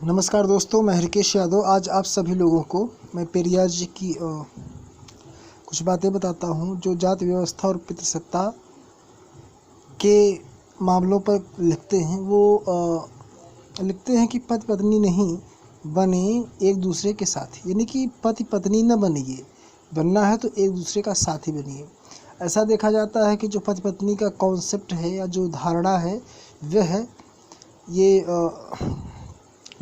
नमस्कार दोस्तों, मैं हरकेश यादव। आज आप सभी लोगों को मैं पेरियार जी की कुछ बातें बताता हूँ जो जाति व्यवस्था और पितृसत्ता के मामलों पर लिखते हैं। वो लिखते हैं कि पति पत्नी नहीं बने एक दूसरे के साथी, यानी कि पति पत्नी न बनिए, बनना है तो एक दूसरे का साथी बनिए। ऐसा देखा जाता है कि जो पति पत्नी का कॉन्सेप्ट है या जो धारणा है वह है ये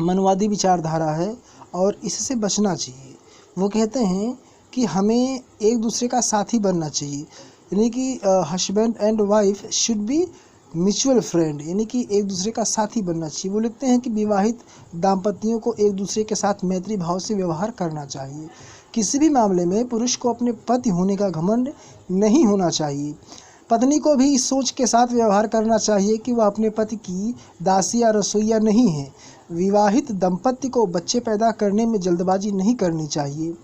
मनवादी विचारधारा है और इससे बचना चाहिए। वो कहते हैं कि हमें एक दूसरे का साथी बनना चाहिए, यानी कि husband and wife should be mutual friend, यानी कि एक दूसरे का साथी बनना चाहिए। वो लिखते हैं कि विवाहित दाम्पत्यों को एक दूसरे के साथ मैत्री भाव से व्यवहार करना चाहिए। किसी भी मामले में पुरुष को अपने पति होने का घमंड नहीं होना चाहिए। पत्नी को भी इस सोच के साथ व्यवहार करना चाहिए कि वह अपने पति की दासी या रसोइया नहीं है। विवाहित दंपत्ति को बच्चे पैदा करने में जल्दबाजी नहीं करनी चाहिए।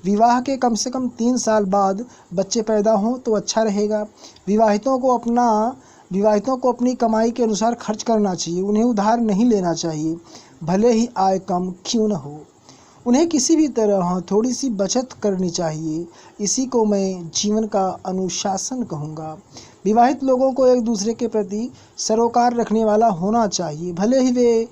विवाह के कम से कम 3 साल बाद बच्चे पैदा हों तो अच्छा रहेगा। विवाहितों को अपनी कमाई के अनुसार खर्च करना चाहिए। उन्हें उधार नहीं लेना चाहिए, भले ही आय कम क्यों न हो। उन्हें किसी भी तरह थोड़ी सी बचत करनी चाहिए। इसी को मैं जीवन का अनुशासन कहूँगा। विवाहित लोगों को एक दूसरे के प्रति सरोकार रखने वाला होना चाहिए। भले ही वे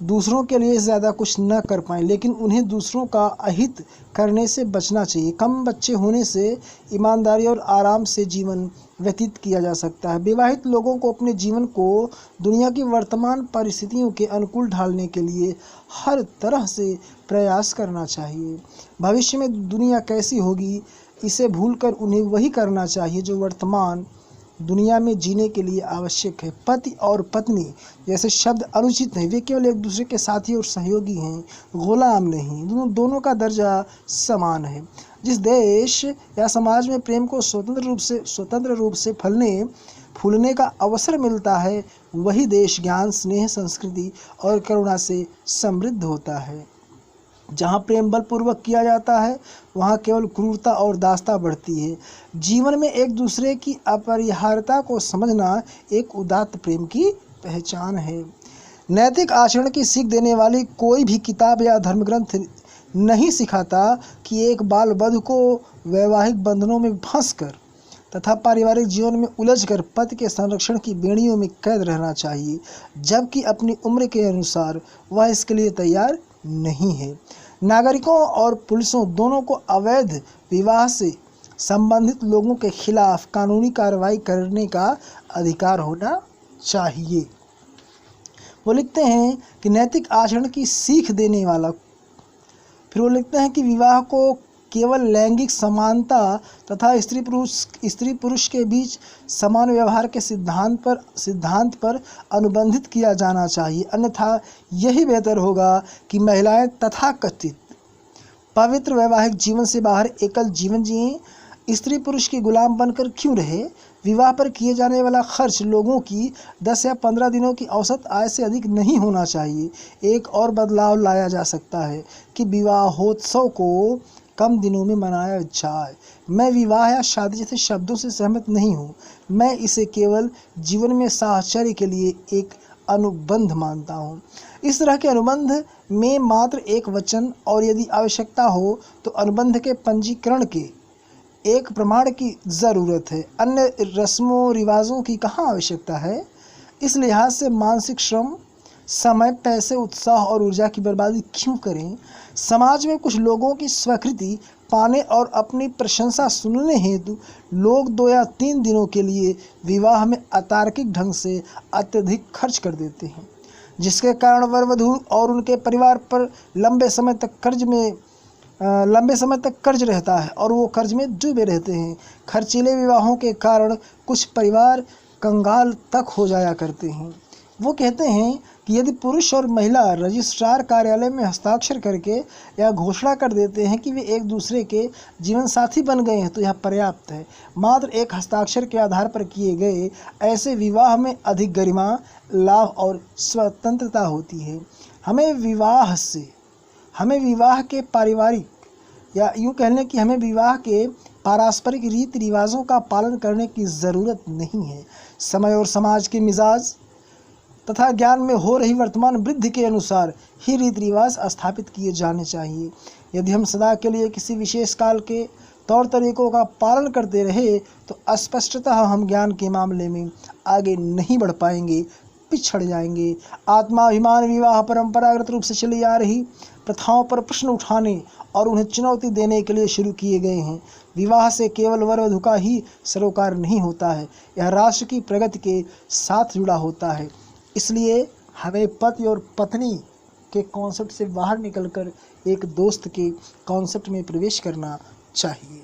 दूसरों के लिए ज़्यादा कुछ न कर पाएँ, लेकिन उन्हें दूसरों का अहित करने से बचना चाहिए। कम बच्चे होने से ईमानदारी और आराम से जीवन व्यतीत किया जा सकता है। विवाहित लोगों को अपने जीवन को दुनिया की वर्तमान परिस्थितियों के अनुकूल ढालने के लिए हर तरह से प्रयास करना चाहिए। भविष्य में दुनिया कैसी होगी इसे भूलकर उन्हें वही करना चाहिए जो वर्तमान दुनिया में जीने के लिए आवश्यक है। पति और पत्नी जैसे शब्द अनुचित हैं, वे केवल एक दूसरे के साथी और सहयोगी हैं, गुलाम नहीं। दोनों का दर्जा समान है। जिस देश या समाज में प्रेम को स्वतंत्र रूप से फूलने का अवसर मिलता है, वही देश ज्ञान, स्नेह, संस्कृति और करुणा से समृद्ध होता है। जहाँ प्रेम बलपूर्वक किया जाता है वहाँ केवल क्रूरता और दास्ता बढ़ती है। जीवन में एक दूसरे की अपरिहार्यता को समझना एक उदात्त प्रेम की पहचान है। नैतिक आचरण की सीख देने वाली कोई भी किताब या धर्मग्रंथ नहीं सिखाता कि एक बाल वधू को वैवाहिक बंधनों में फंसकर तथा पारिवारिक जीवन में उलझकर पति के संरक्षण की बेड़ियों में कैद रहना चाहिए, जबकि अपनी उम्र के अनुसार वह इसके लिए तैयार नहीं है। नागरिकों और पुलिसों दोनों को अवैध विवाह से संबंधित लोगों के खिलाफ कानूनी कार्रवाई करने का अधिकार होना चाहिए। वो लिखते हैं कि नैतिक आचरण की सीख देने वाला। फिर वो लिखते हैं कि विवाह को केवल लैंगिक समानता तथा स्त्री पुरुष के बीच समान व्यवहार के सिद्धांत पर अनुबंधित किया जाना चाहिए, अन्यथा यही बेहतर होगा कि महिलाएं तथाकथित पवित्र वैवाहिक जीवन से बाहर एकल जीवन जिएं। स्त्री पुरुष की गुलाम बनकर क्यों रहे। विवाह पर किए जाने वाला खर्च लोगों की 10 या 15 दिनों की औसत आय से अधिक नहीं होना चाहिए। एक और बदलाव लाया जा सकता है कि विवाहोत्सव को कम दिनों में मनाया जाए। मैं विवाह या शादी जैसे शब्दों से सहमत नहीं हूँ। मैं इसे केवल जीवन में साहचर्य के लिए एक अनुबंध मानता हूँ। इस तरह के अनुबंध में मात्र एक वचन और यदि आवश्यकता हो तो अनुबंध के पंजीकरण के एक प्रमाण की ज़रूरत है। अन्य रस्मों रिवाजों की कहाँ आवश्यकता है। इस लिहाज से मानसिक श्रम, समय, पैसे, उत्साह और ऊर्जा की बर्बादी क्यों करें। समाज में कुछ लोगों की स्वीकृति पाने और अपनी प्रशंसा सुनने हेतु लोग 2 या 3 दिनों के लिए विवाह में अतार्किक ढंग से अत्यधिक खर्च कर देते हैं, जिसके कारण वर वधू और उनके परिवार पर लंबे समय तक कर्ज रहता है और वो कर्ज में डूबे रहते हैं। खर्चीले विवाहों के कारण कुछ परिवार कंगाल तक हो जाया करते हैं। वो कहते हैं कि यदि पुरुष और महिला रजिस्ट्रार कार्यालय में हस्ताक्षर करके या घोषणा कर देते हैं कि वे एक दूसरे के जीवन साथी बन गए हैं तो यह पर्याप्त है। मात्र एक हस्ताक्षर के आधार पर किए गए ऐसे विवाह में अधिक गरिमा, लाभ और स्वतंत्रता होती है। हमें विवाह के पारिवारिक या यूँ कह लें कि हमें विवाह के पारस्परिक रीति रिवाजों का पालन करने की ज़रूरत नहीं है। समय और समाज के मिजाज तथा ज्ञान में हो रही वर्तमान वृद्धि के अनुसार ही रीति रिवाज स्थापित किए जाने चाहिए। यदि हम सदा के लिए किसी विशेष काल के तौर तरीकों का पालन करते रहे तो स्पष्टतः हम ज्ञान के मामले में आगे नहीं बढ़ पाएंगे, पिछड़ जाएंगे। आत्माभिमान विवाह परंपरागत रूप से चली आ रही प्रथाओं पर प्रश्न उठाने और उन्हें चुनौती देने के लिए शुरू किए गए हैं। विवाह से केवल वर वधू का ही सरोकार नहीं होता है, यह राष्ट्र की प्रगति के साथ जुड़ा होता है। इसलिए हमें पति और पत्नी के कॉन्सेप्ट से बाहर निकलकर एक दोस्त के कॉन्सेप्ट में प्रवेश करना चाहिए।